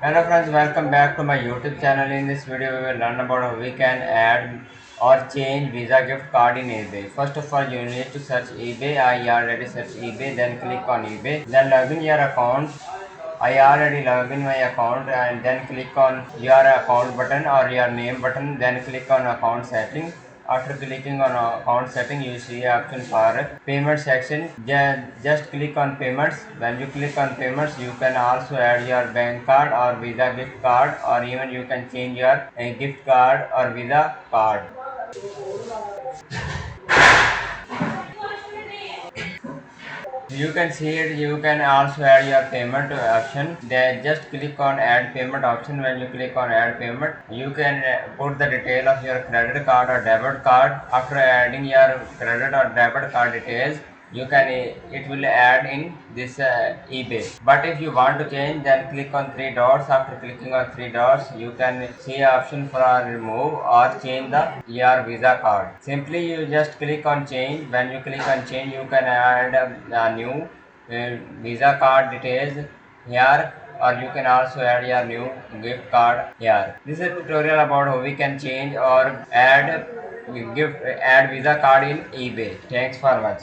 Hello friends, welcome back to my YouTube channel. In this video, we will learn about how we can add or change Visa gift card in eBay. First of all, you need to search eBay. I already searched eBay, then click on eBay. Then log in your account. I already log in my account and then click on your account button or your name button. Then click on account setting. After clicking on account setting, you see option for payment section. Just click on payments. When you click on payments, you can also add your bank card or Visa gift card, or even you can change your gift card or Visa card. You can see it. You can also add your payment option. Then just click on add payment option. When you click on add payment, you can put the detail of your credit card or debit card. After adding your credit or debit card details, you can it will add in this eBay. But if you want to change, then click on three dots. After clicking on three dots, you can see option for remove or change the your Visa card. Simply you just click on change. When you click on change, you can add a new Visa card details here, or you can also add your new gift card here. This is a tutorial about how we can change or add Visa card in eBay. Thanks for watching.